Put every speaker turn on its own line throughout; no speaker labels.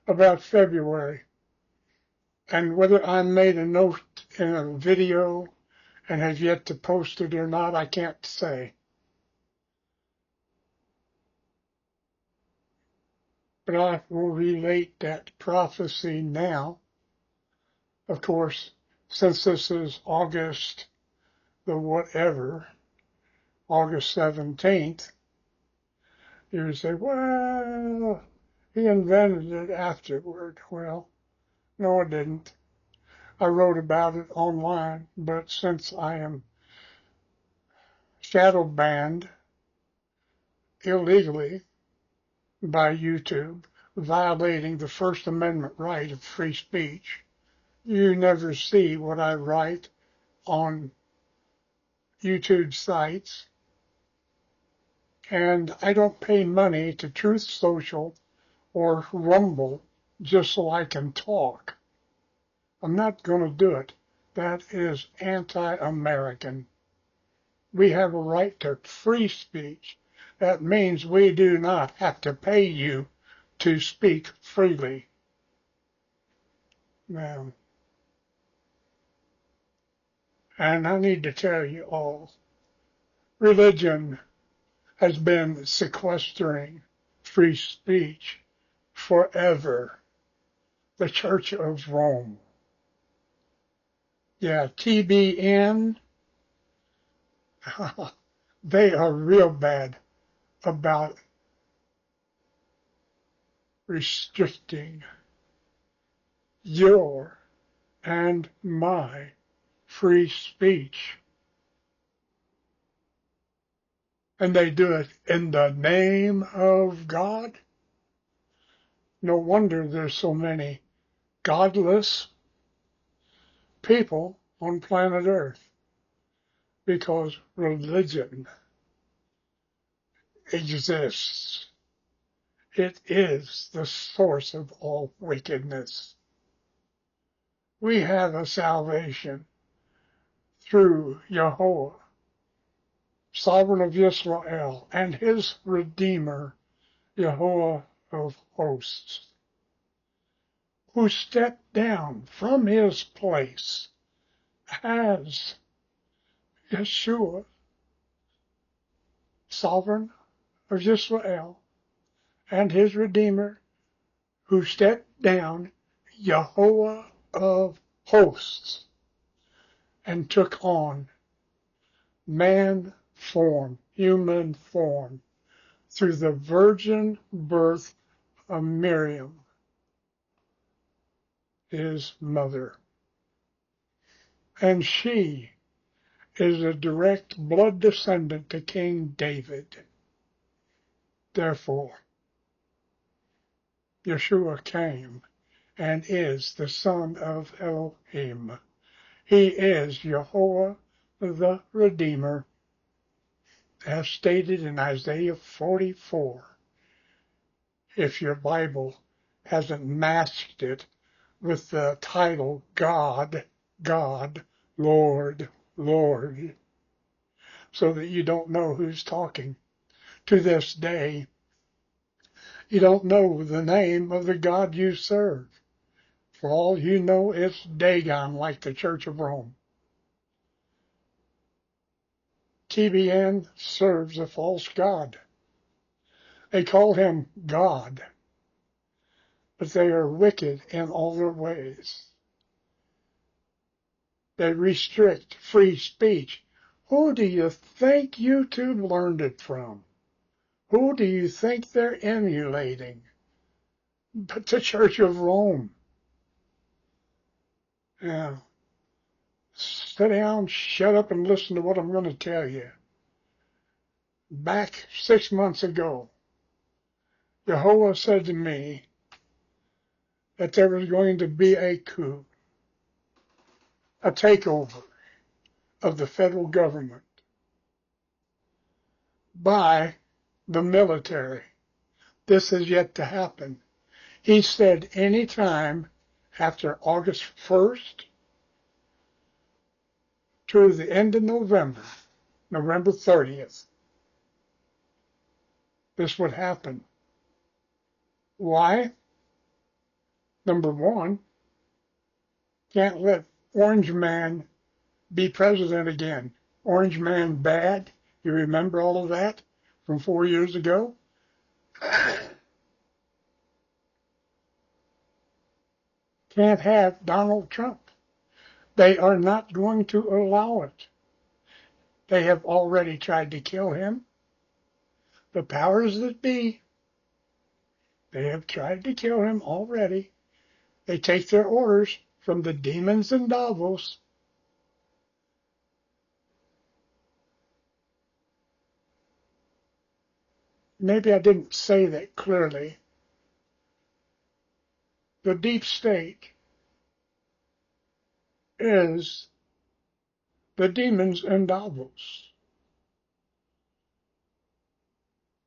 about February. And whether I made a note in a video and have yet to post it or not, I can't say. But I will relate that prophecy now. Of course, since this is August the whatever, August 17th, you would say, well, he invented it afterward. Well, no, I didn't. I wrote about it online, but since I am shadow banned illegally by YouTube, violating the First Amendment right of free speech, you never see what I write on YouTube sites. And I don't pay money to Truth Social or Rumble just so I can talk. I'm not going to do it. That is anti-American. We have a right to free speech. That means we do not have to pay you to speak freely. Now, and I need to tell you all, religion has been sequestering free speech forever. The Church of Rome. Yeah, TBN, they are real bad about restricting your and my free speech. And they do it in the name of God. No wonder there's so many godless people on planet Earth, because religion exists. It is the source of all wickedness. We have a salvation through Yahweh, sovereign of Israel, and his Redeemer, Yahweh of hosts, who stepped down from his place as Yeshua, sovereign of Israel, and his Redeemer, who stepped down, Yahweh of hosts, and took on man form, human form, through the virgin birth of Miriam, his mother. And she is a direct blood descendant to King David. Therefore, Yeshua came and is the Son of Elohim. He is Yahweh the Redeemer, as stated in Isaiah 44. If your Bible hasn't masked it with the title God, God, Lord, Lord, so that you don't know who's talking. To this day, you don't know the name of the God you serve. For all you know, it's Dagon, like the Church of Rome. TBN serves a false God. They call him God, but they are wicked in all their ways. They restrict free speech. Who do you think YouTube learned it from? Who do you think they're emulating? But the Church of Rome. Yeah. Sit down, shut up, and listen to what I'm going to tell you. Back 6 months ago, Jehovah said to me that there was going to be a coup, a takeover of the federal government by the military. This is yet to happen. He said any time after August 1st to the end of November, November 30th, this would happen. Why? Number one, can't let Orange Man be president again. Orange Man bad. You remember all of that from 4 years ago? Can't have Donald Trump. They are not going to allow it. They have already tried to kill him. The powers that be, they have tried to kill him already. They take their orders from the demons in Davos. Maybe I didn't say that clearly. The deep state is the demons in Davos.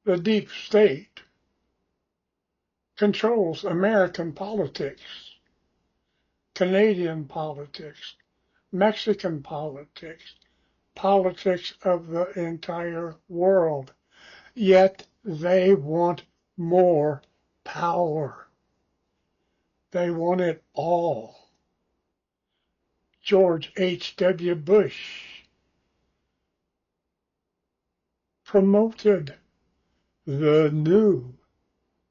The deep state controls American politics, Canadian politics, Mexican politics, politics of the entire world. Yet they want more power. They want it all. George H.W. Bush promoted the New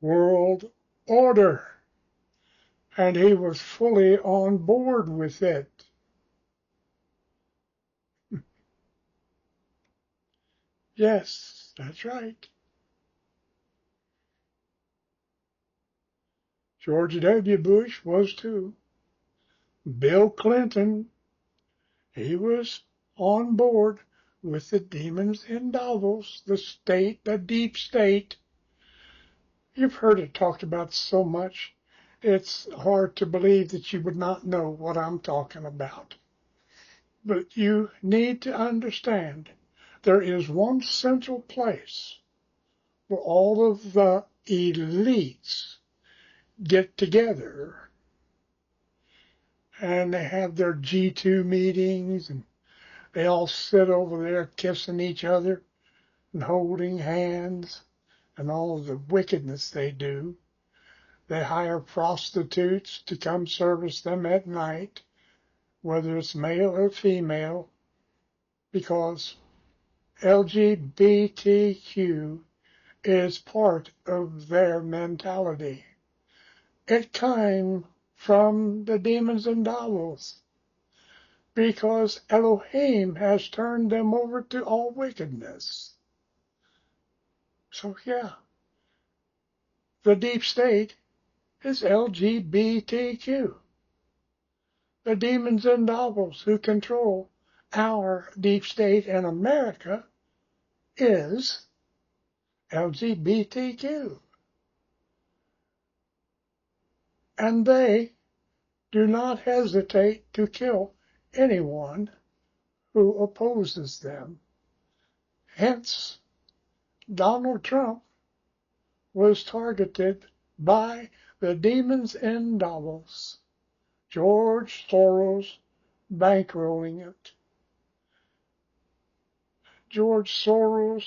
World Order, and he was fully on board with it. Yes, that's right. George W. Bush was too. Bill Clinton, he was on board with the demons in Davos, the state, the deep state. You've heard it talked about so much, it's hard to believe that you would not know what I'm talking about. But you need to understand there is one central place where all of the elites get together and they have their G2 meetings and they all sit over there kissing each other and holding hands and all of the wickedness they do. They hire prostitutes to come service them at night, whether it's male or female, because LGBTQ is part of their mentality. It came from the demons in Davos because Elohim has turned them over to all wickedness. So yeah, the deep state is LGBTQ. The demons in Davos who control our deep state in America is LGBTQ. And they do not hesitate to kill anyone who opposes them. Hence, Donald Trump was targeted by the demons in Davos. George Soros bankrolling it. George Soros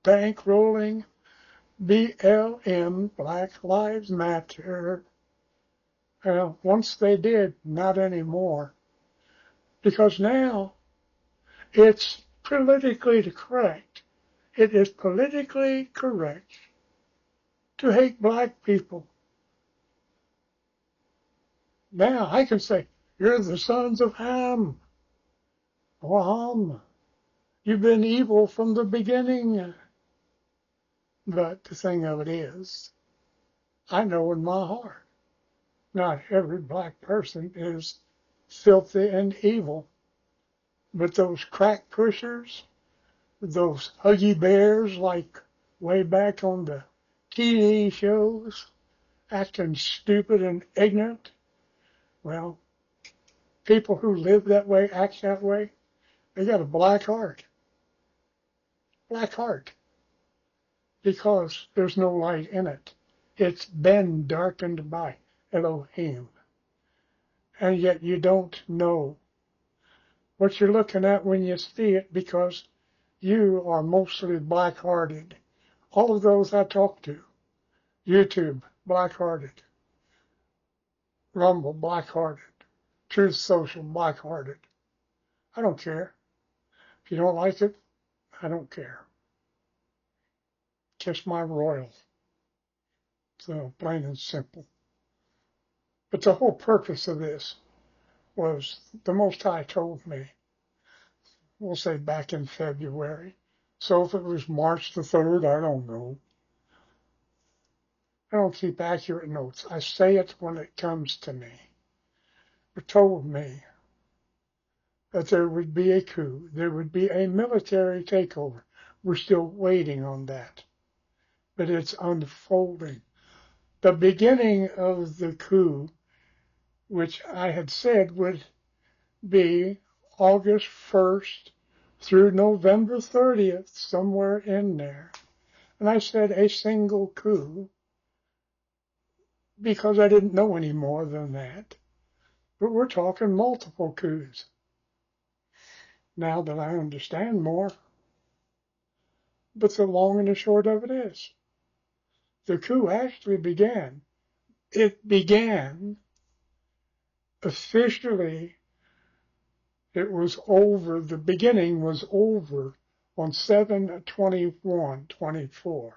bankrolling BLM, Black Lives Matter. Once they did, not anymore. Because now it's politically correct. It is politically correct to hate black people. Now I can say, you're the sons of Ham. Or Ham. You've been evil from the beginning. But the thing of it is, I know in my heart, not every black person is filthy and evil. But those crack pushers, those huggy bears like way back on the TV shows, acting stupid and ignorant, well, people who live that way, act that way, they got a black heart. Black heart. Because there's no light in it. It's been darkened by Elohim. And yet you don't know what you're looking at when you see it because you are mostly black-hearted. All of those I talk to, YouTube, black-hearted. Rumble, Black-Hearted, Truth Social, Black-Hearted. I don't care. If you don't like it, I don't care. Kiss my royal. So plain and simple. But the whole purpose of this was the Most High told me, we'll say back in February. So if it was March the 3rd, I don't know. I don't keep accurate notes. I say it when it comes to me. It told me that there would be a coup. There would be a military takeover. We're still waiting on that. But it's unfolding. The beginning of the coup, which I had said would be August 1st through November 30th, somewhere in there. And I said a single coup because I didn't know any more than that. But we're talking multiple coups. Now that I understand more. But the long and the short of it is, the coup actually began. It began officially. It was over. The beginning was over on 7/21/24.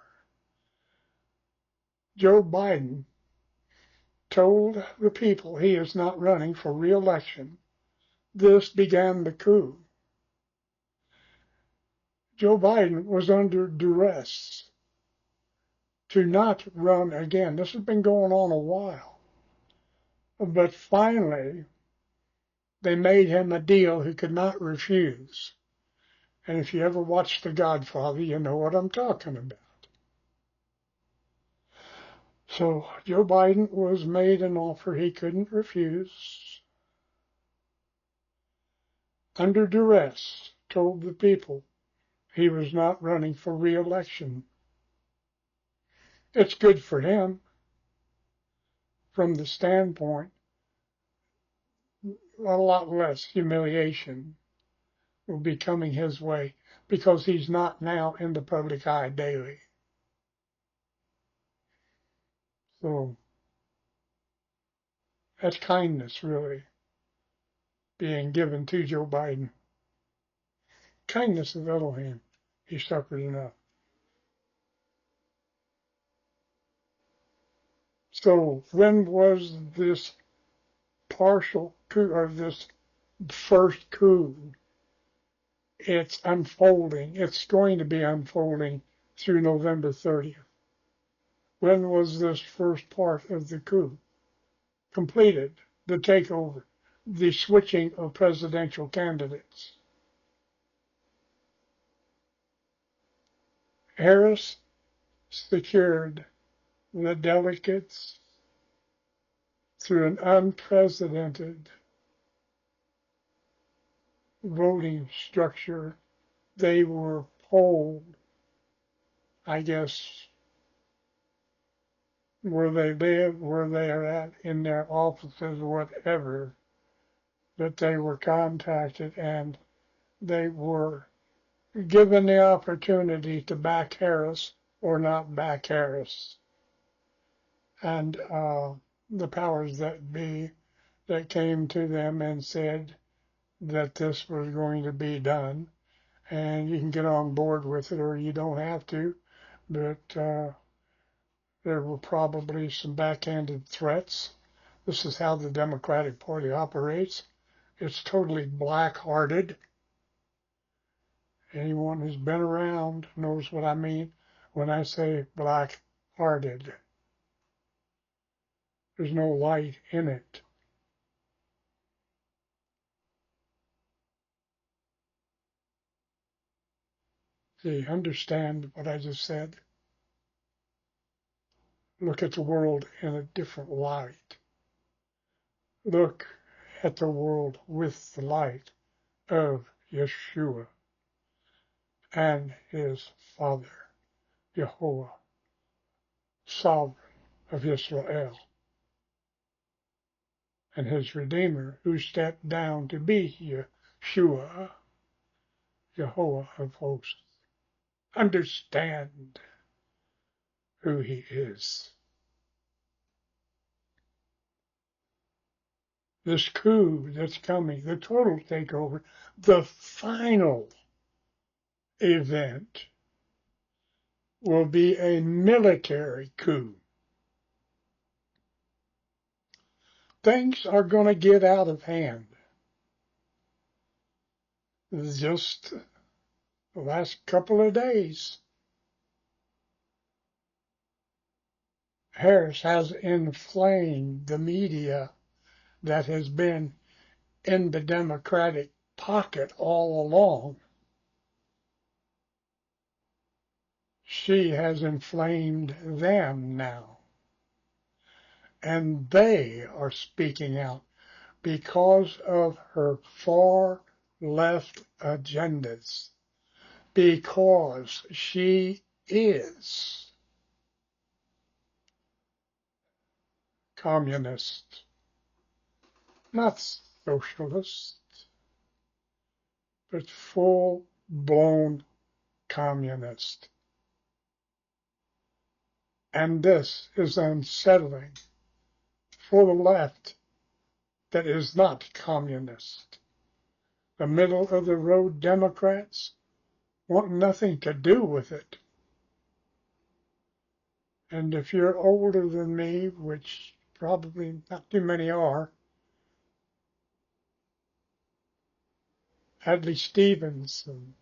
Joe Biden told the people he is not running for re-election. This began the coup. Joe Biden was under duress to not run again. This has been going on a while. But finally, they made him a deal he could not refuse. And if you ever watched The Godfather, you know what I'm talking about. So Joe Biden was made an offer he couldn't refuse. Under duress, told the people he was not running for re-election. It's good for him from the standpoint a lot less humiliation will be coming his way because he's not now in the public eye daily. So that's kindness, really, being given to Joe Biden. Kindness of Elohim. He suffered enough. So when was this partial coup, or this first coup? It's unfolding. It's going to be unfolding through November 30th. When was this first part of the coup completed? The takeover, the switching of presidential candidates. Harris secured the delegates through an unprecedented voting structure. They were polled, I guess, where they live, where they are at, in their offices, whatever, that they were contacted and they were given the opportunity to back Harris or not back Harris. And the powers that be that came to them and said that this was going to be done, and you can get on board with it or you don't have to, but there were probably some backhanded threats. This is how the Democratic Party operates. It's totally black-hearted. Anyone who's been around knows what I mean when I say black-hearted. There's no light in it. See, understand what I just said? Look at the world in a different light. Look at the world with the light of Yeshua and his Father, Jehovah, Sovereign of Israel, and his Redeemer, who stepped down to be Yeshua, Jehovah of hosts. Understand who he is. this coup that's coming, the total takeover, the final event will be a military coup. Things are going to get out of hand. Just the last couple of days, Harris has inflamed the media that has been in the Democratic pocket all along. She has inflamed them now. And they are speaking out because of her far left agendas. Because she is communist, not socialist, but full-blown communist. And this is unsettling for the left that is not communist. The middle-of-the-road Democrats want nothing to do with it. And if you're older than me, which probably not too many are, Adlai Stevenson,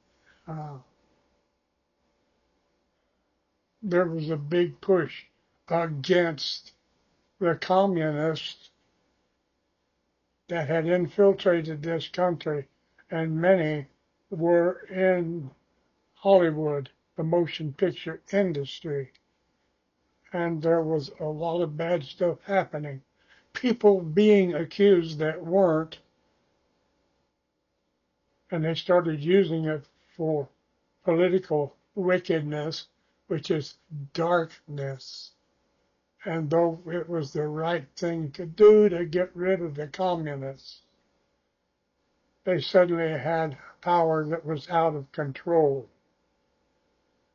there was a big push against the communists that had infiltrated this country, and many were in Hollywood, the motion picture industry. And there was a lot of bad stuff happening. People being accused that weren't, and they started using it for political wickedness, which is darkness. And though it was the right thing to do to get rid of the communists, they suddenly had power that was out of control.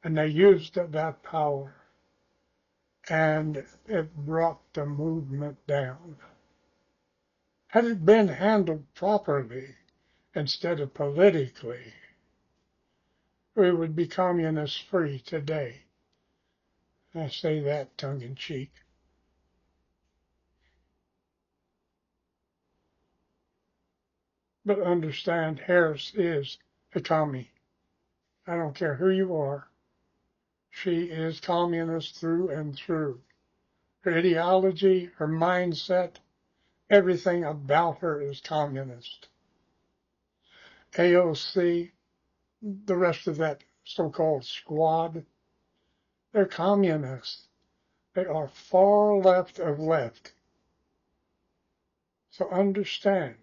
And they used that power, and it brought the movement down. Had it been handled properly instead of politically, we would be communist free today. I say that tongue in cheek. But understand, Harris is a commie. I don't care who you are. She is communist through and through. Her ideology, her mindset, everything about her is communist. AOC, the rest of that so-called squad, they're communists. They are far left of left. So understand,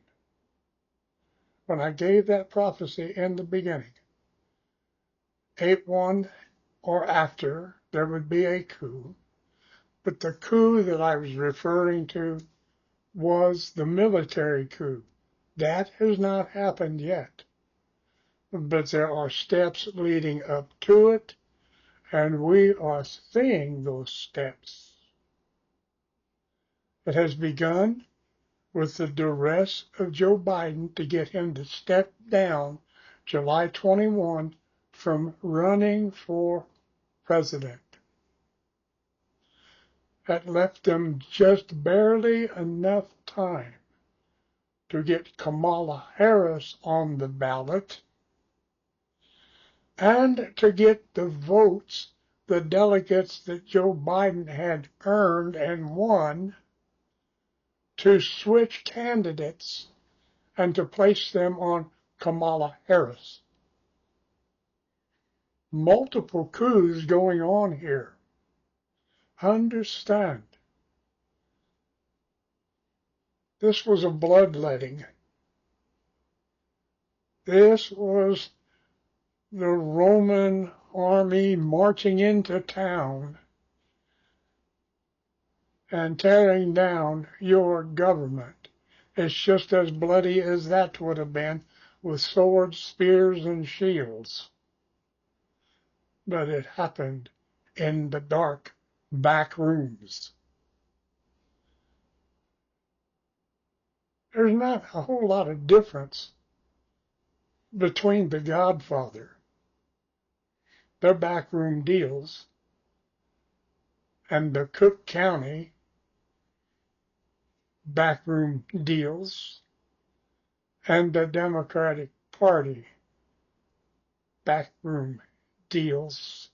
when I gave that prophecy in the beginning, 8/1 or after, there would be a coup. But the coup that I was referring to was the military coup. That has not happened yet. But there are steps leading up to it, and we are seeing those steps. It has begun with the duress of Joe Biden to get him to step down July 21 from running for president. That left them just barely enough time to get Kamala Harris on the ballot and to get the votes, the delegates that Joe Biden had earned and won, to switch candidates and to place them on Kamala Harris. Multiple coups going on here. Understand, this was a bloodletting. This was the Roman army marching into town and tearing down your government. It's just as bloody as that would have been, with swords, spears, and shields. But it happened in the dark back rooms. There's not a whole lot of difference between the Godfather, their backroom deals, and the Cook County backroom deals, and the Democratic Party backroom deals.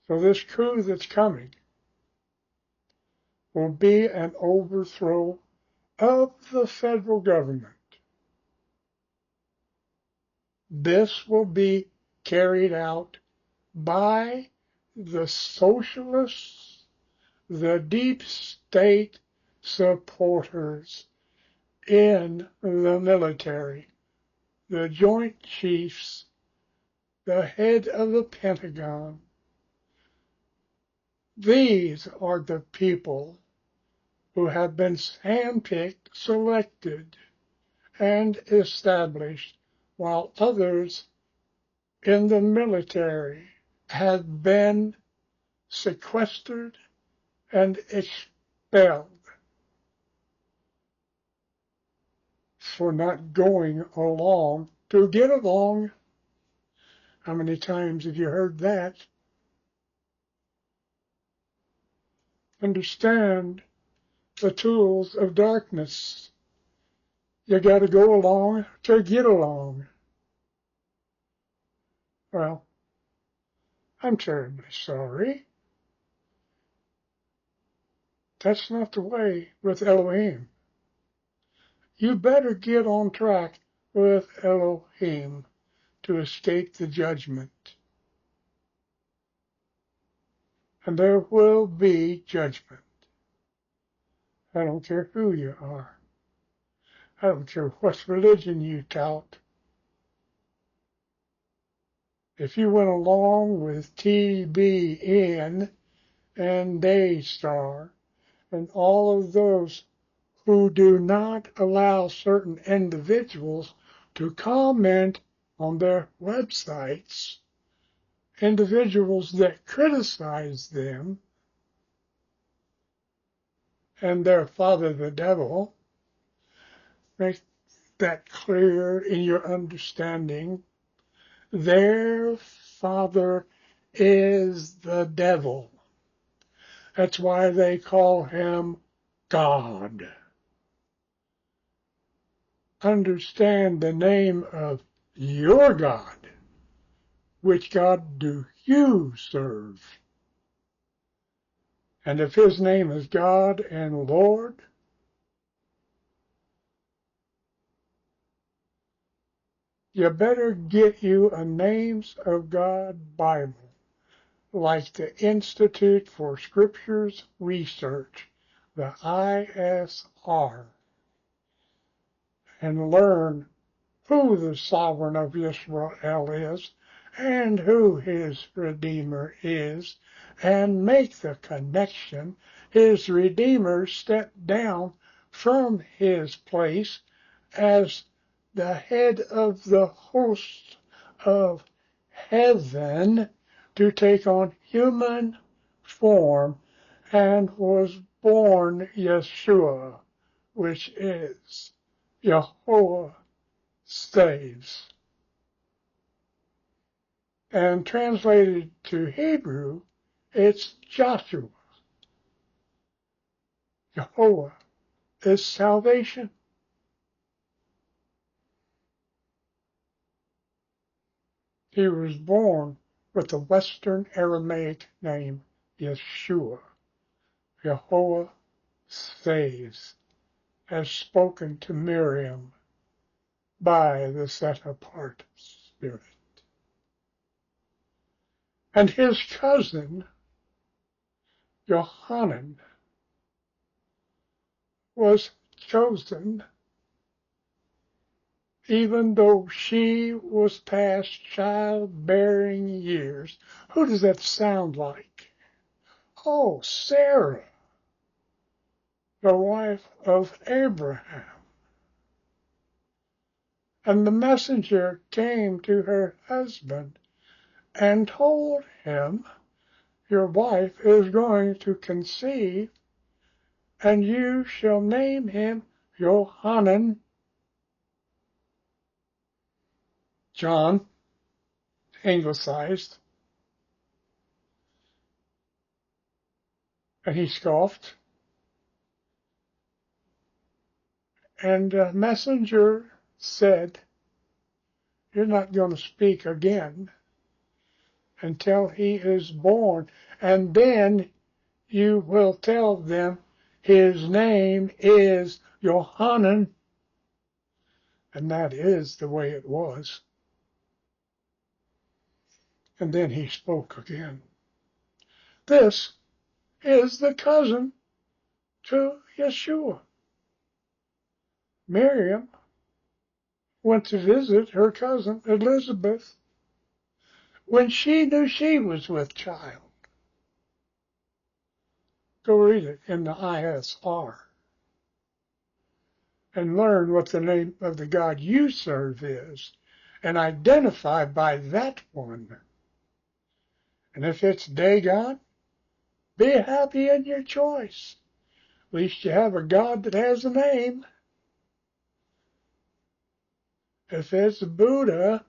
So this coup that's coming will be an overthrow of the federal government. This will be carried out by the socialists, the deep state supporters in the military, the Joint Chiefs, the head of the Pentagon. These are the people who have been handpicked, selected, and established, while others in the military have been sequestered and expelled for not going along to get along. How many times have you heard that? Understand the tools of darkness. You got to go along to get along. Well, I'm terribly sorry. That's not the way with Elohim. You better get on track with Elohim to escape the judgment. And there will be judgment. I don't care who you are. I don't care what religion you tout. If you went along with TBN and Daystar and all of those who do not allow certain individuals to comment on their websites, individuals that criticize them and their father the devil, make that clear in your understanding. Their father is the devil. That's why they call him God. Understand the name of your God. Which God do you serve? And if his name is God and Lord, you better get you a Names of God Bible, like the Institute for Scriptures Research, the ISR, and learn who the sovereign of Israel is and who his Redeemer is, and make the connection. His Redeemer stepped down from his place as the head of the host of heaven to take on human form and was born Yeshua, which is Yahweh saves. And translated to Hebrew, it's Joshua. Yahweh is salvation. He was born with the Western Aramaic name Yeshua. Yahweh saves, as spoken to Miriam by the set-apart Spirit. And his cousin, Yohanan, was chosen even though she was past childbearing years. Who does that sound like? Oh, Sarah, the wife of Abraham. And the messenger came to her husband and told him, your wife is going to conceive and you shall name him Johanan. John, anglicized. And he scoffed. And the messenger said, you're not going to speak again until he is born. And then you will tell them his name is Johanan. And that is the way it was. And then he spoke again. This is the cousin to Yeshua. Miriam went to visit her cousin Elizabeth when she knew she was with child. Go read it in the ISR and learn what the name of the God you serve is and identify by that one. And if it's Dagon, be happy in your choice. At least you have a God that has a name. If it's Buddha,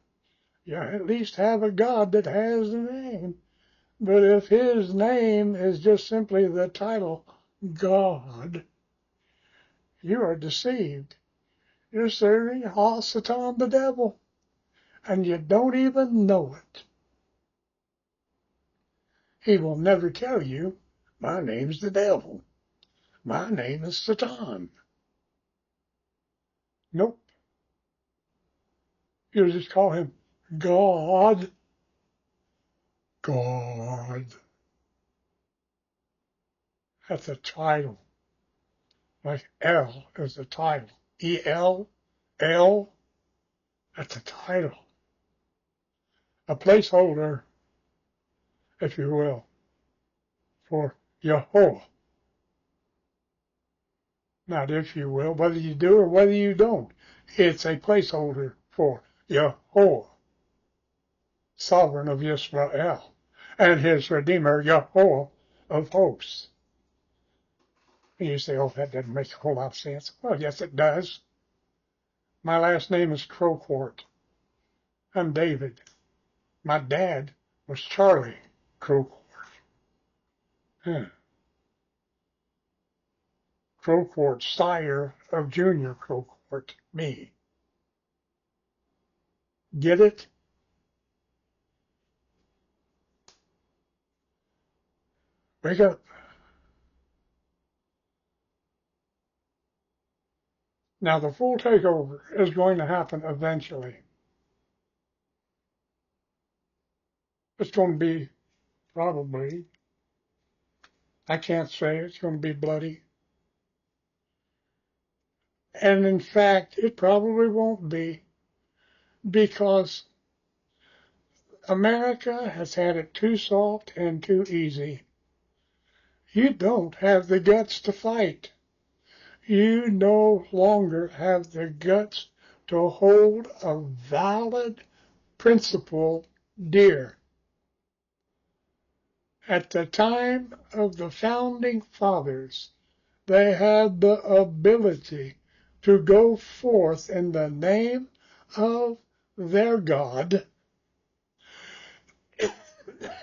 you at least have a God that has a name. But if his name is just simply the title God, you are deceived. You're serving Satan, the devil, and you don't even know it. He will never tell you, my name's the devil. My name is Satan. Nope. You just call him God. God. That's a title. Like L is a title. E-L, L, that's a title. A placeholder, if you will, for Yehovah. Not if you will, whether you do or whether you don't. It's a placeholder for Yehovah, sovereign of Israel, and his Redeemer, Yehovah of hosts. And you say, oh, that doesn't make a whole lot of sense. Well, yes, it does. My last name is Croquart. I'm David. My dad was Charlie Croquart. Croquart, sire of Junior Croquart, me. Get it? Wake up. Now, the full takeover is going to happen eventually. It's going to be probably, I can't say it's going to be bloody. And in fact, it probably won't be, because America has had it too soft and too easy. You don't have the guts to fight. You no longer have the guts to hold a valid principle dear. At the time of the founding fathers, they had the ability to go forth in the name of their God,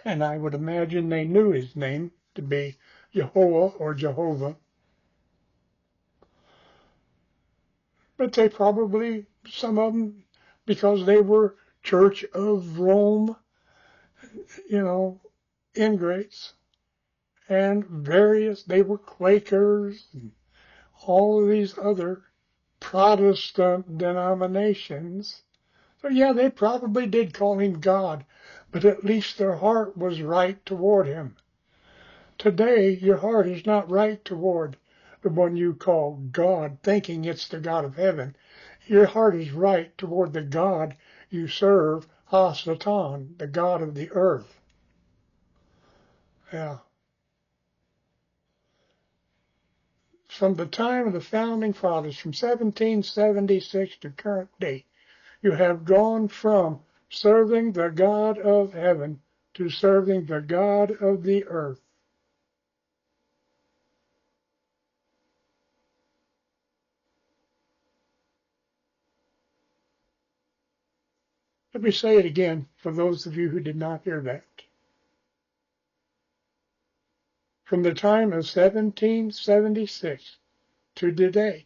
and I would imagine they knew his name to be Jehovah or Jehovah, but they probably, some of them, because they were Church of Rome, ingrates, and they were Quakers, and all of these other Protestant denominations. So yeah, they probably did call him God, but at least their heart was right toward him. Today, your heart is not right toward the one you call God, thinking it's the God of heaven. Your heart is right toward the God you serve, Satan, the God of the earth. Yeah. From the time of the founding fathers, from 1776 to current day, you have gone from serving the God of heaven to serving the God of the earth. Let me say it again for those of you who did not hear that. From the time of 1776 to today,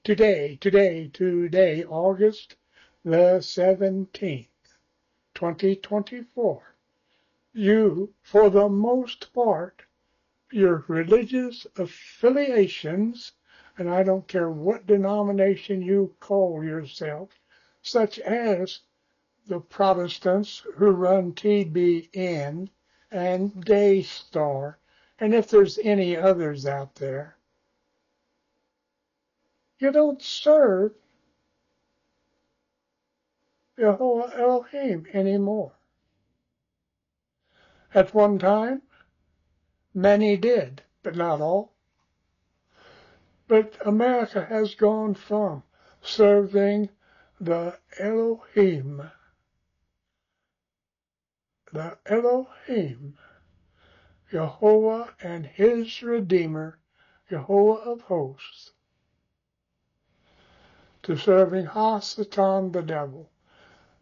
August the 17th, 2024, you, for the most part, your religious affiliations, and I don't care what denomination you call yourself, such as the Protestants who run TBN and Daystar, and if there's any others out there, you don't serve Yehovah Elohim anymore. At one time, many did, but not all. But America has gone from serving the Elohim, Yehovah and his Redeemer, Yehovah of hosts, to serving Hasatan the devil,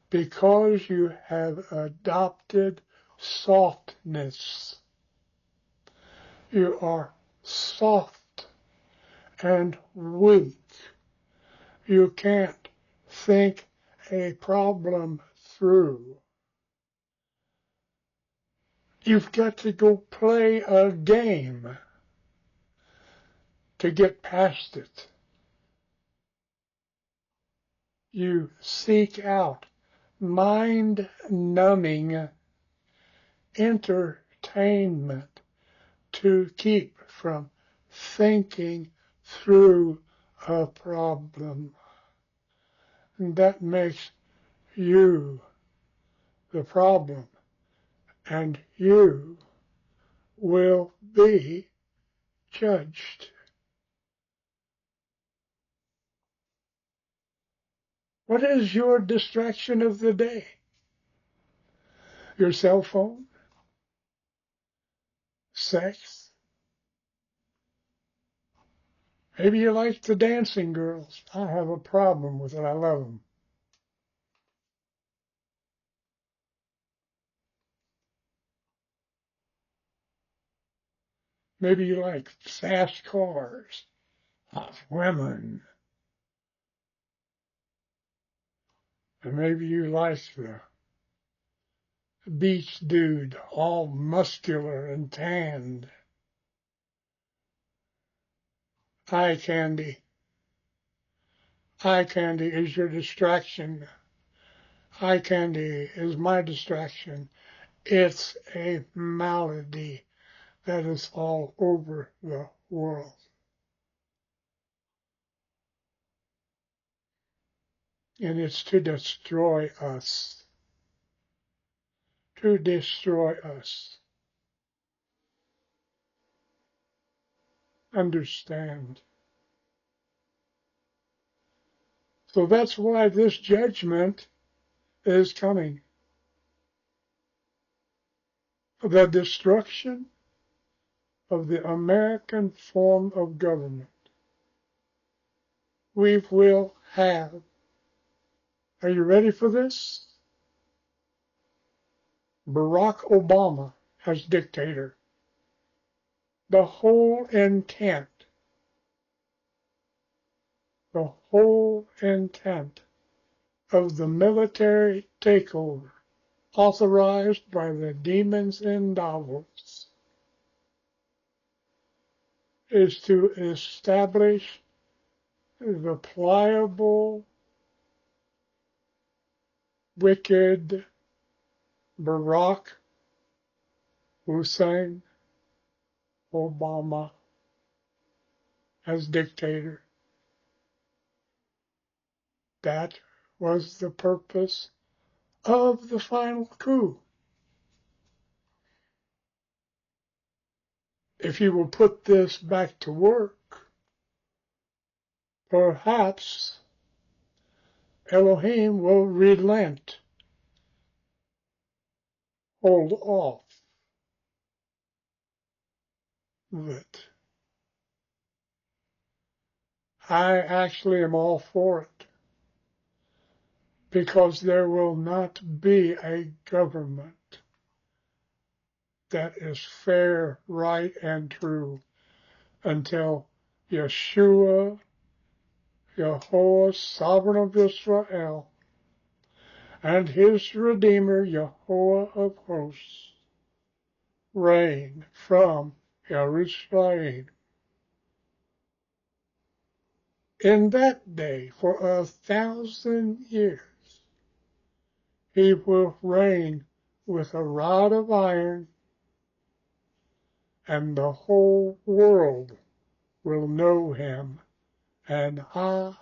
because you have adopted softness. You are soft and weak. You can't think a problem through. You've got to go play a game to get past it. You seek out mind-numbing entertainment to keep from thinking through a problem. And that makes you the problem, and you will be judged. What is your distraction of the day? Your cell phone? Sex? Maybe you like the dancing girls. I have a problem with it. I love them. Maybe you like fast cars, hot women. And maybe you like the beach dude, all muscular and tanned. Eye candy. Eye candy is your distraction. Eye candy is my distraction. It's a malady that is all over the world. And it's to destroy us. To destroy us. Understand. So that's why this judgment is coming. The destruction of the American form of government. We will have. Are you ready for this? Barack Obama as dictator. The whole intent of the military takeover authorized by the demons in Davos is to establish the pliable, wicked Barack Hussein Obama as dictator. That was the purpose of the final coup. If you will put this back to work, perhaps Elohim will relent, hold off it. I actually am all for it. because there will not be a government that is fair, right, and true until Yeshua, Yehovah, sovereign of Israel, and his Redeemer, Yehovah of hosts, reign from Jerusalem. In that day, for 1,000 years, he will reign with a rod of iron, and the whole world will know him, and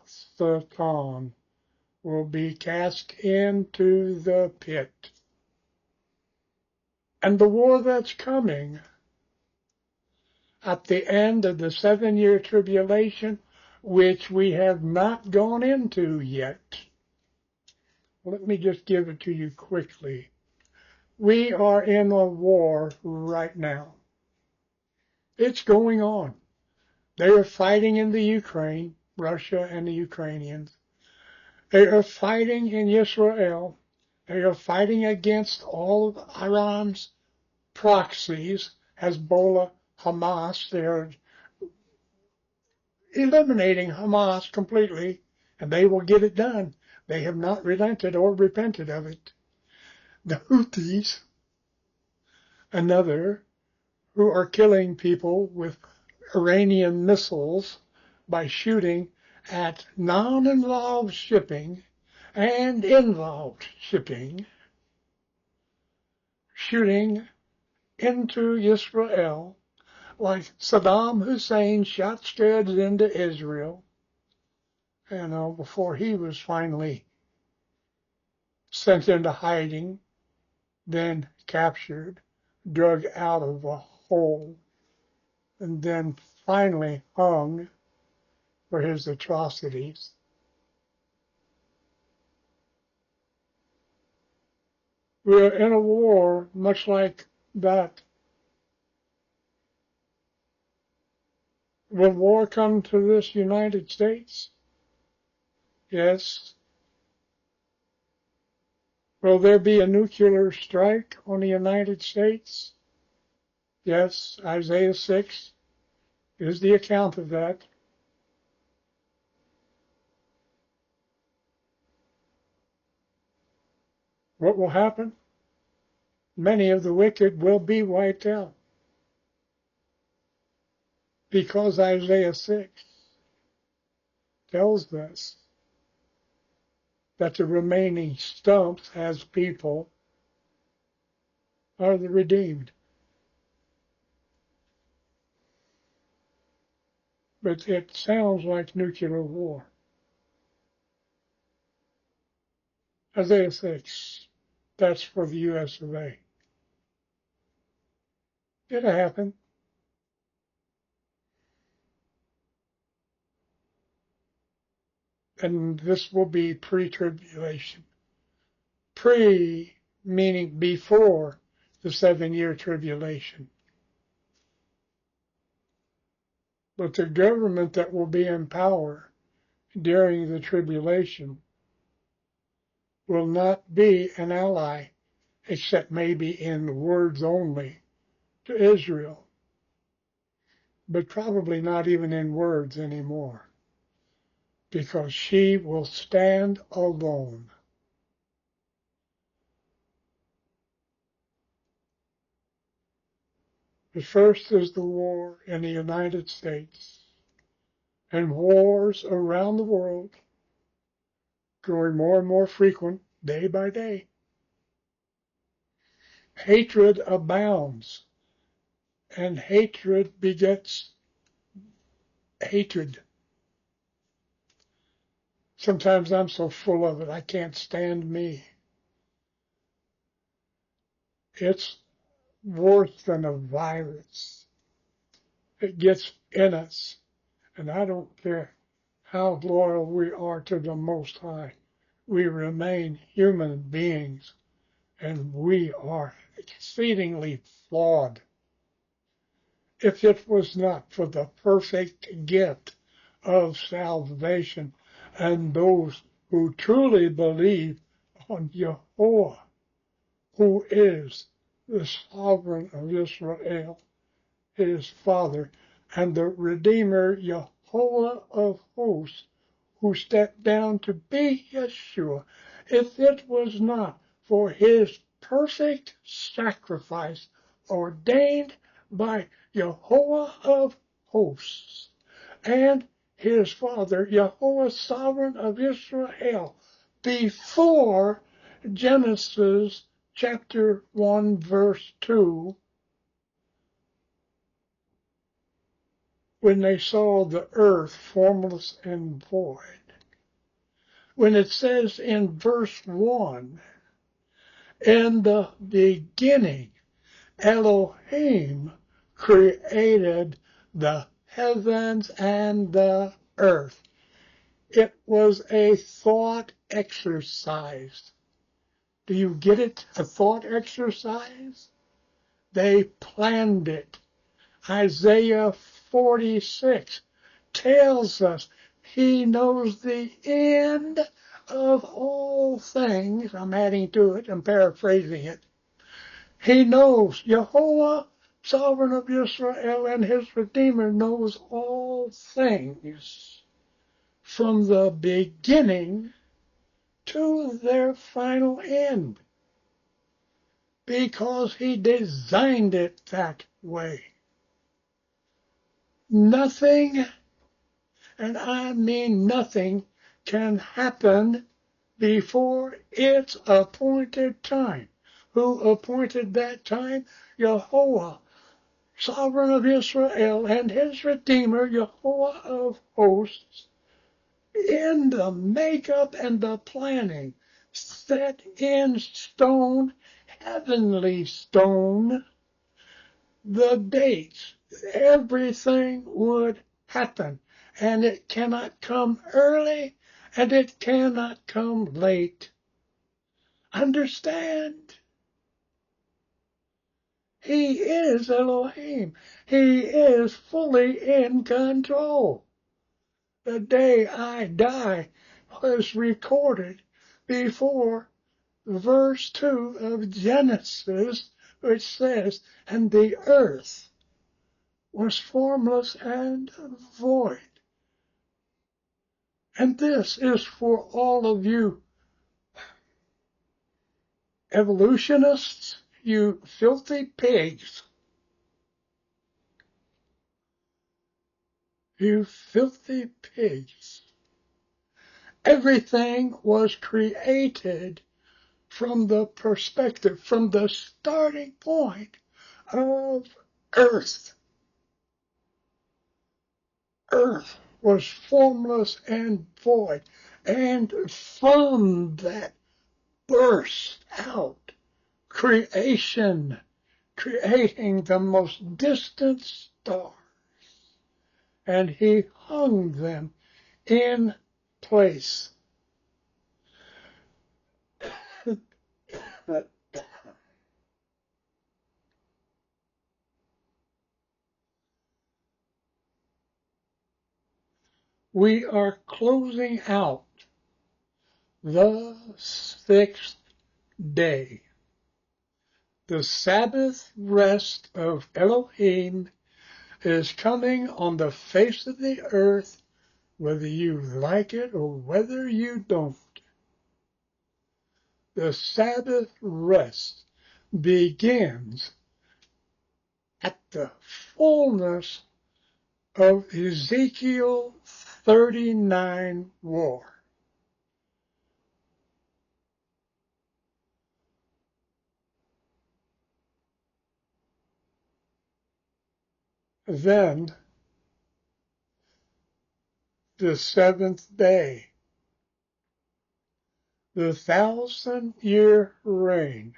Satan will be cast into the pit. And the war that's coming at the end of the 7-year tribulation, which we have not gone into yet. Let me just give it to you quickly. We are in a war right now. It's going on. They are fighting in the Ukraine, Russia and the Ukrainians. They are fighting in Israel. They are fighting against all of Iran's proxies, Hezbollah, Hamas. They are eliminating Hamas completely, and they will get it done. They have not relented or repented of it. The Houthis, another, who are killing people with Iranian missiles by shooting at non-involved shipping and involved shipping, shooting into Israel like Saddam Hussein shot scuds into Israel, before he was finally sent into hiding, then captured, drug out of a hole, and then finally hung for his atrocities. We're in a war much like that. Will war come to this United States? Yes. Will there be a nuclear strike on the United States? Yes. Isaiah 6 is the account of that. What will happen? Many of the wicked will be wiped out, because Isaiah 6 tells us that the remaining stumps as people are the redeemed. But it sounds like nuclear war. Isaiah 6, that's for the US of A. It'll happen. And this will be pre-tribulation. Pre, meaning before the 7-year tribulation. But the government that will be in power during the tribulation will not be an ally, except maybe in words only, to Israel, but probably not even in words anymore, because she will stand alone. The first is the war in the United States, and wars around the world growing more and more frequent day by day. Hatred abounds, and hatred begets hatred. Sometimes I'm so full of it, I can't stand me. It's worse than a virus. It gets in us, and I don't care how loyal we are to the Most High. We remain human beings, and we are exceedingly flawed. If it was not for the perfect gift of salvation and those who truly believe on Yahweh, who is the sovereign of Israel, his Father, and the Redeemer, Yahweh of hosts, who stepped down to be Yeshua, if it was not for his perfect sacrifice ordained by Yahweh of hosts and his Father, Yahweh, sovereign of Israel, before Genesis chapter 1, verse 2, when they saw the earth formless and void. When it says in verse 1, in the beginning, Elohim created the heavens and the earth. It was a thought exercise. Do you get it? A thought exercise? They planned it. Isaiah 46 tells us he knows the end of all things. I'm adding to it, I'm paraphrasing it. He knows, Jehovah, sovereign of Israel, and his Redeemer knows all things from the beginning to their final end, because he designed it that way. Nothing, and I mean nothing, can happen before its appointed time. Who appointed that time? Yahweh, sovereign of Israel, and his Redeemer, Yahweh of hosts, in the makeup and the planning, set in stone, heavenly stone, the dates, everything would happen. And it cannot come early, and it cannot come late. Understand? He is Elohim. He is fully in control. The day I die was recorded before verse 2 of Genesis, which says, and the earth was formless and void. And this is for all of you evolutionists, you filthy pigs. You filthy pigs. Everything was created from the perspective, from the starting point of earth. Earth was formless and void, and from that burst out creation, creating the most distant stars, and he hung them in place. We are closing out the sixth day, the Sabbath rest of Elohim is coming on the face of the earth, whether you like it or whether you don't. The Sabbath rest begins at the fullness of Ezekiel 39 war. Then the seventh day, the 1,000-year reign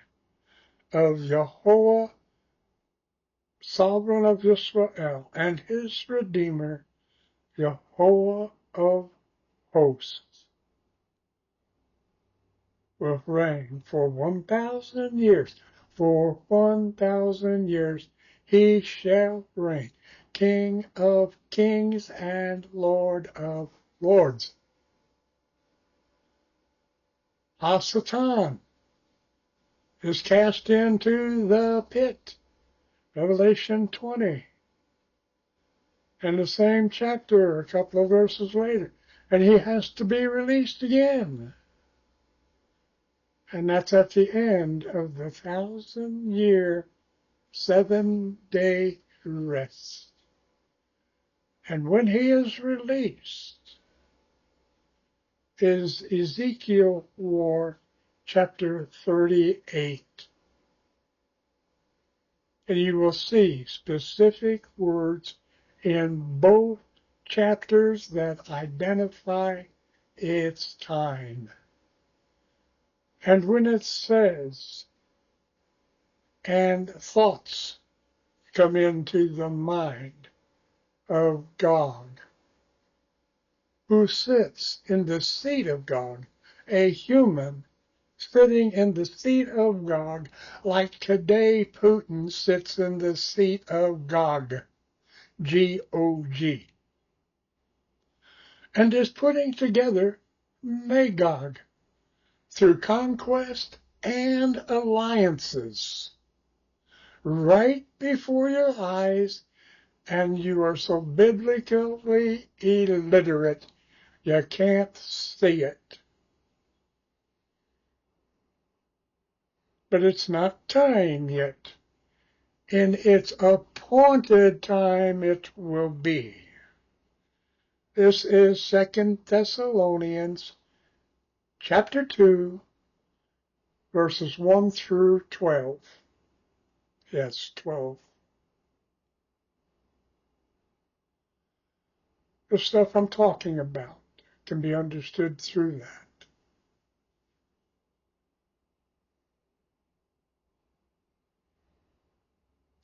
of Yahweh, sovereign of Israel, and his Redeemer, Yahweh of hosts, will reign for 1,000 years. For 1,000 years he shall reign, King of kings and Lord of lords. Satan is cast into the pit. Revelation 20. In the same chapter, a couple of verses later. And he has to be released again. And that's at the end of the 1,000-year, 7-day rest. And when he is released, is Ezekiel War, chapter 38. And you will see specific words in both chapters that identify its time. And when it says, and thoughts come into the mind of Gog, who sits in the seat of Gog, a human sitting in the seat of Gog, like today Putin sits in the seat of Gog, G-O-G, and is putting together Magog through conquest and alliances right before your eyes, and you are so biblically illiterate you can't see it. But it's not time yet. In its appointed time it will be. This is 2 Thessalonians chapter 2, verses 1 through 12. Yes, 12. The stuff I'm talking about can be understood through that.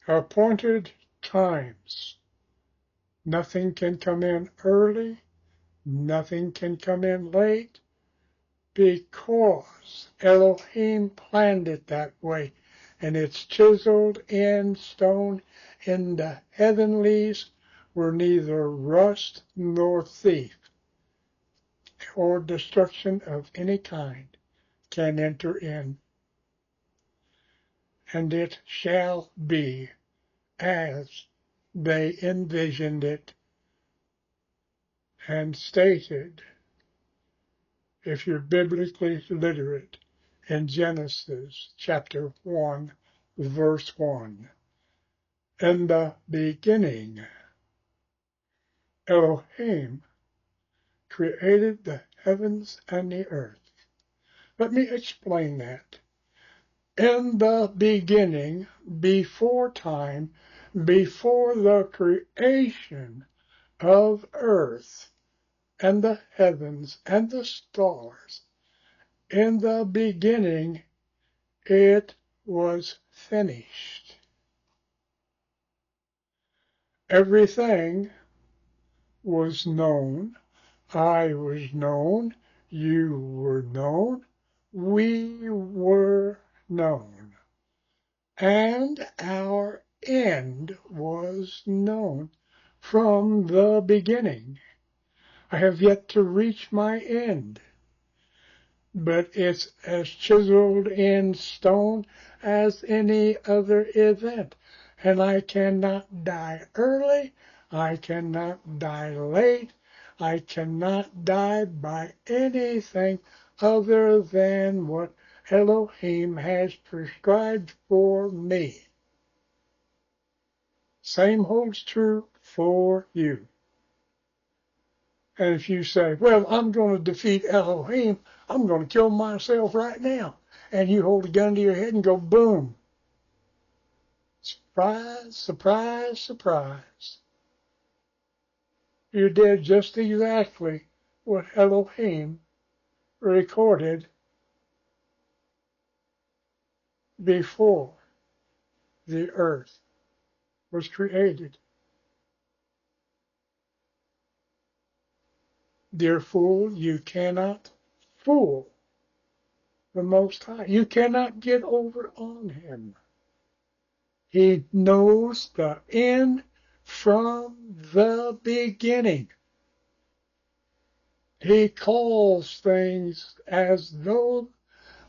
Appointed times. Nothing can come in early, nothing can come in late, because Elohim planned it that way, and it's chiseled in stone in the heavenlies, where neither rust nor thief or destruction of any kind can enter in. And it shall be as they envisioned it and stated, if you're biblically literate, in Genesis chapter 1, verse 1. In the beginning, Elohim created the heavens and the earth. Let me explain that. In the beginning, before time, before the creation of earth and the heavens and the stars, in the beginning it was finished. Everything was known. I was known. You were known. We were known. And our end was known from the beginning. I have yet to reach my end, but it's as chiseled in stone as any other event. And I cannot die early, I cannot die late, I cannot die by anything other than what Elohim has prescribed for me. Same holds true for you. And if you say, well, I'm going to defeat Elohim, I'm going to kill myself right now. And you hold a gun to your head and go, boom. Surprise, surprise, surprise. You did just exactly what Elohim recorded before the earth was created. Dear fool, you cannot fool the Most High. You cannot get over on him. He knows the end from the beginning. He calls things as though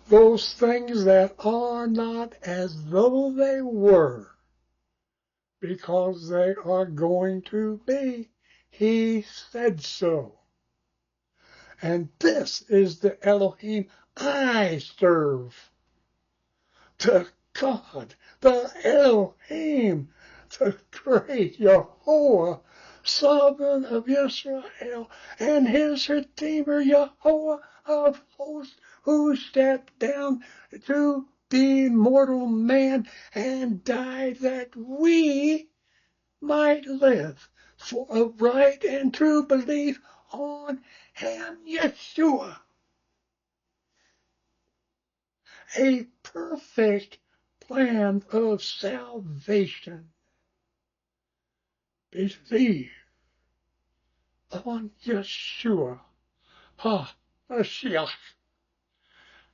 those things that are not as though they were, because they are going to be. He said so. And this is the Elohim I serve. The God, the Elohim, the great Yahweh, sovereign of Israel, and his Redeemer, Yahweh of hosts, who stepped down to be mortal man and died that we might live for a right and true belief on him, Yeshua. A perfect plan of salvation. Believe on Yeshua, HaMashiach,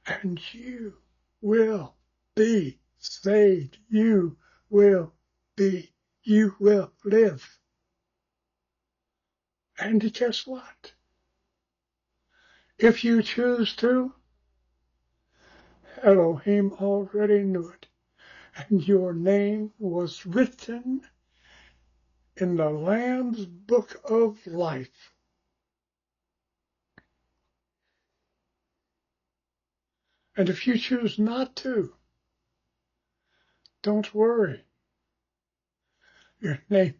and you will be saved. You will live. And guess what? If you choose to, Elohim already knew it, and your name was written in the Lamb's book of life. And if you choose not to, don't worry. Your name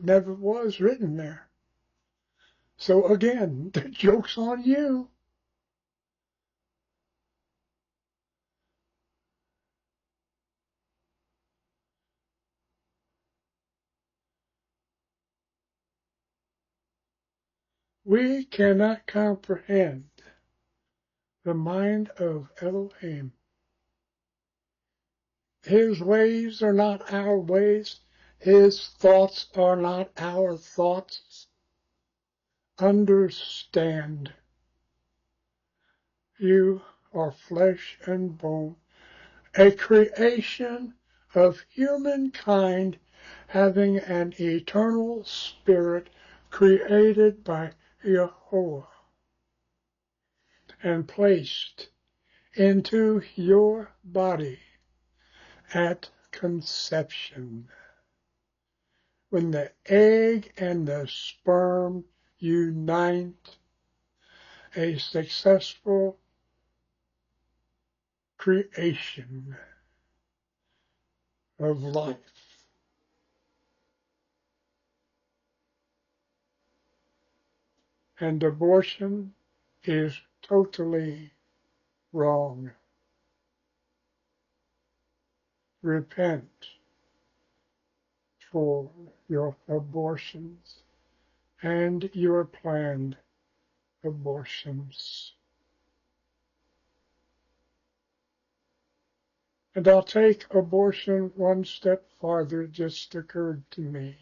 never was written there. So again, the joke's on you. We cannot comprehend the mind of Elohim. His ways are not our ways. His thoughts are not our thoughts. Understand. You are flesh and bone, a creation of humankind having an eternal spirit created by Yahweh and placed into your body at conception, when the egg and the sperm unite, a successful creation of life. And abortion is totally wrong. Repent for your abortions and your planned abortions. And I'll take abortion one step farther. It just occurred to me.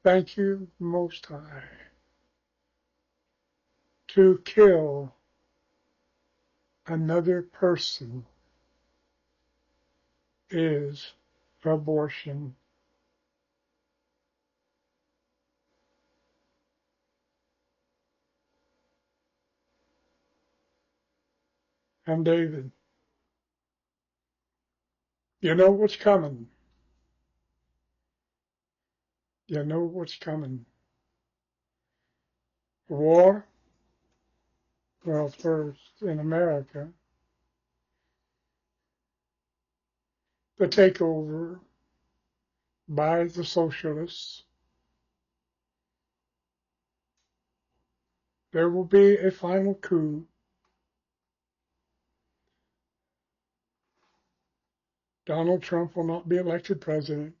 Thank you, Most High. To kill another person is abortion. And David, you know what's coming. You know what's coming. War, well, first in America, the takeover by the socialists. There will be a final coup. Donald Trump will not be elected president.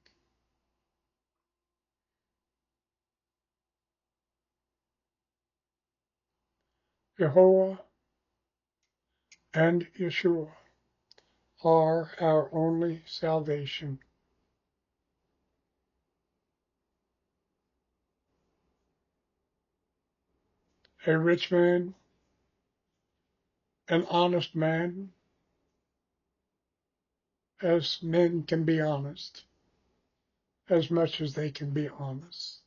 Jehovah and Yeshua are our only salvation. A rich man, an honest man, as men can be honest, as much as they can be honest.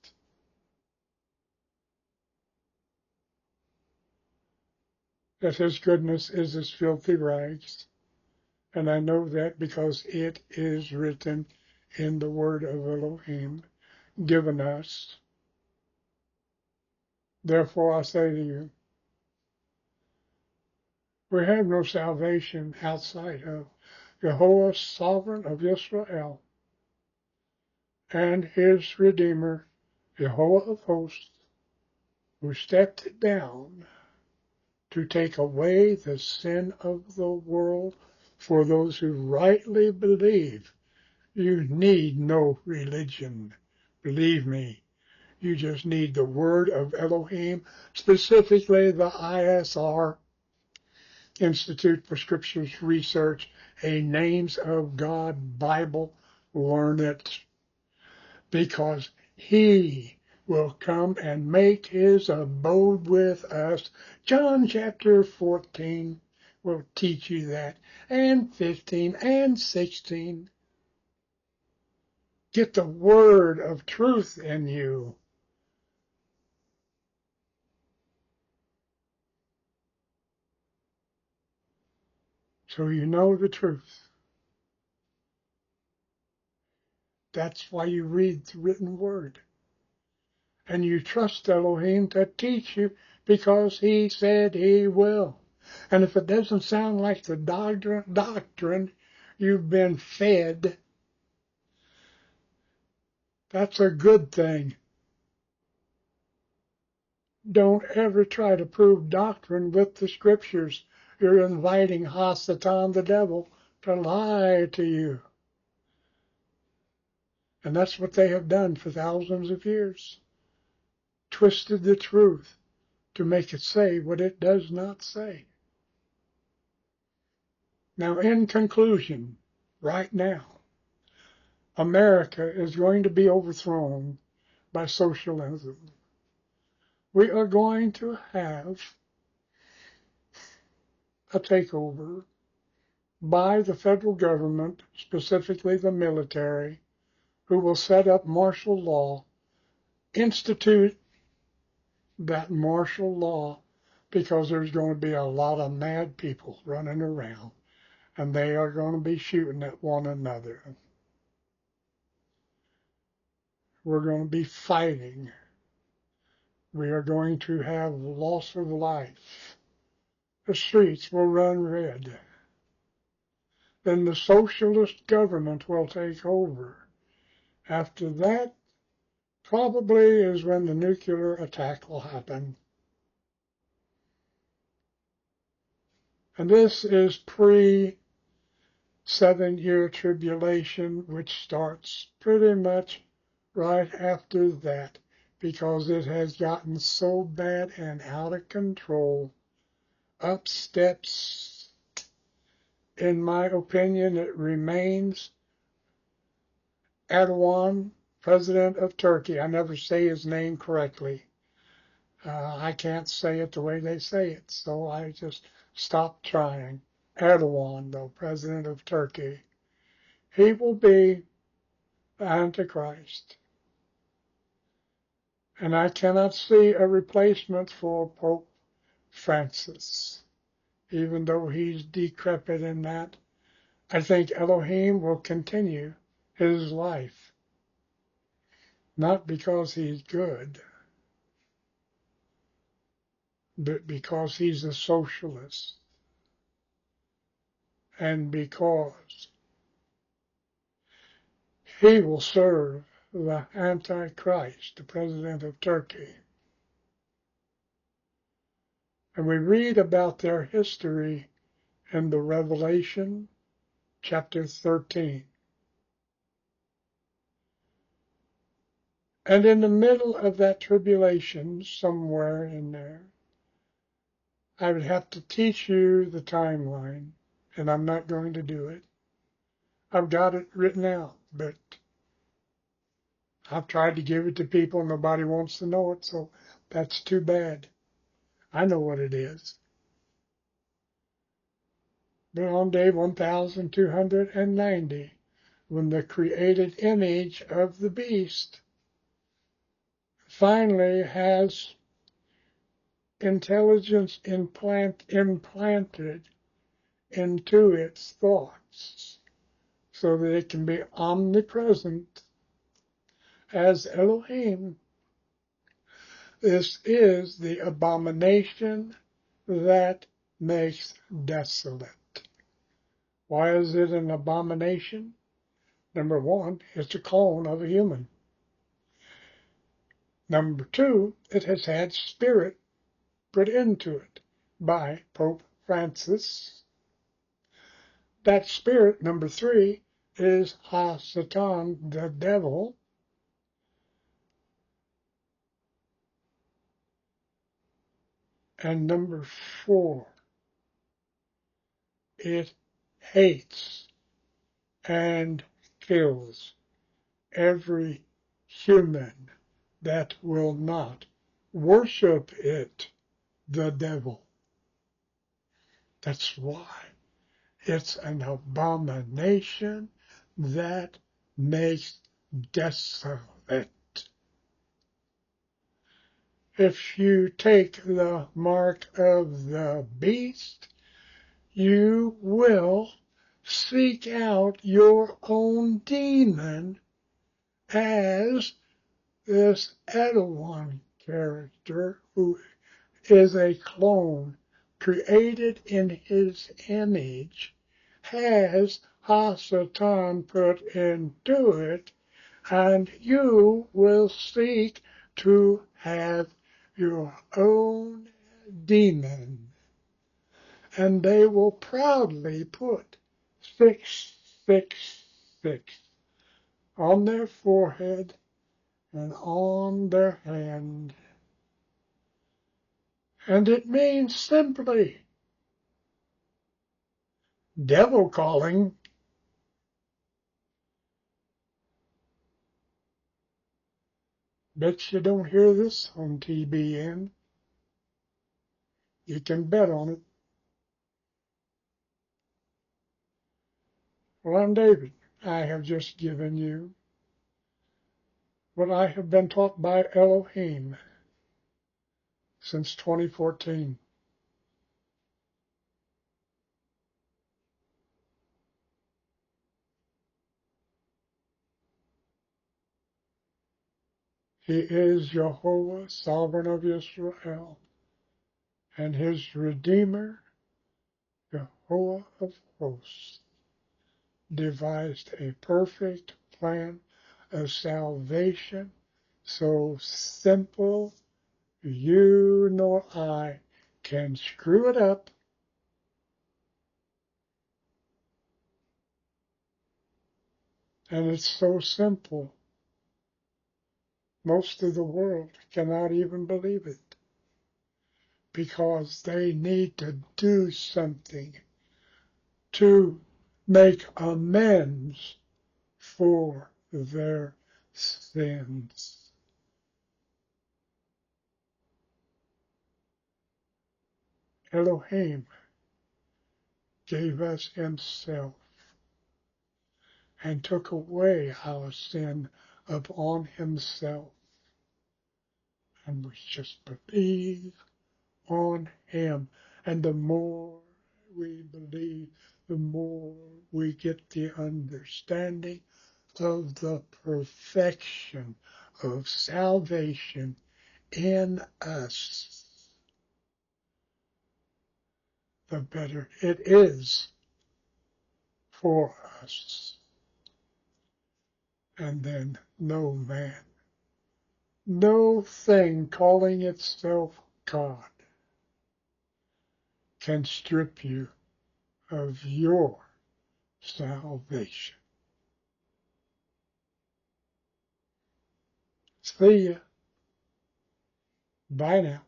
That his goodness is as filthy rags. And I know that because it is written in the word of Elohim given us. Therefore I say to you, we have no salvation outside of Jehovah, sovereign of Israel, and his Redeemer, Jehovah of hosts, who stepped down to take away the sin of the world for those who rightly believe. You need no religion. Believe me, you just need the word of Elohim, specifically the ISR, Institute for Scriptures Research, a Names of God Bible. Learn it, because he will come and make his abode with us. John chapter 14 will teach you that, and 15 and 16. Get the word of truth in you. So you know the truth. That's why you read the written word. And you trust Elohim to teach you because he said he will. And if it doesn't sound like the doctrine you've been fed, that's a good thing. Don't ever try to prove doctrine with the scriptures. You're inviting Hasatan, the devil, to lie to you. And that's what they have done for thousands of years. Twisted the truth to make it say what it does not say. Now, in conclusion, right now, America is going to be overthrown by socialism. We are going to have a takeover by the federal government, specifically the military, who will set up martial law, institute that martial law, because there's going to be a lot of mad people running around, and they are going to be shooting at one another. We're going to be fighting. We are going to have loss of life. The streets will run red. Then the socialist government will take over. After that, probably is when the nuclear attack will happen. And this is pre-7-year tribulation, which starts pretty much right after that, because it has gotten so bad and out of control. Up steps, in my opinion, it remains Erdogan, president of Turkey. I never say his name correctly. I can't say it the way they say it, so I just stopped trying. Erdogan, though, president of Turkey, he will be the Antichrist. And I cannot see a replacement for Pope Francis, even though he's decrepit in that. I think Elohim will continue his life, not because he's good, but because he's a socialist, and because he will serve the Antichrist, the president of Turkey. And we read about their history in the Revelation chapter 13. And in the middle of that tribulation, somewhere in there, I would have to teach you the timeline, and I'm not going to do it. I've got it written out, but I've tried to give it to people, and nobody wants to know it, so that's too bad. I know what it is. But on day 1290, when the created image of the beast finally has intelligence implanted into its thoughts so that it can be omnipresent as Elohim. This is the abomination that makes desolate. Why is it an abomination? Number one, it's a clone of a human. Number two, it has had spirit put into it by Pope Francis. That spirit, number three, is Ha-Satan, the devil. And number four, it hates and kills every human that will not worship it, the devil. That's why it's an abomination that makes desolate. If you take the mark of the beast, you will seek out your own demon as this Edouin character, who is a clone created in his image, has Ha-Satan put into it, and you will seek to have your own demon. And they will proudly put 666 on their forehead and on their hand. And it means simply devil calling. Bet you don't hear this on TBN. You can bet on it. Well, I'm David. I have just given you what I have been taught by Elohim since 2014. He is Jehovah, sovereign of Israel, and his Redeemer, Jehovah of hosts, devised a perfect plan of salvation so simple you nor I can screw it up. And it's so simple, most of the world cannot even believe it because they need to do something to make amends for their sins. Elohim gave us himself and took away our sin upon himself. And we just believe on him. And the more we believe, the more we get the understanding of the perfection of salvation in us, the better it is for us. And then no man, no thing calling itself God can strip you of your salvation. See ya. Bye now.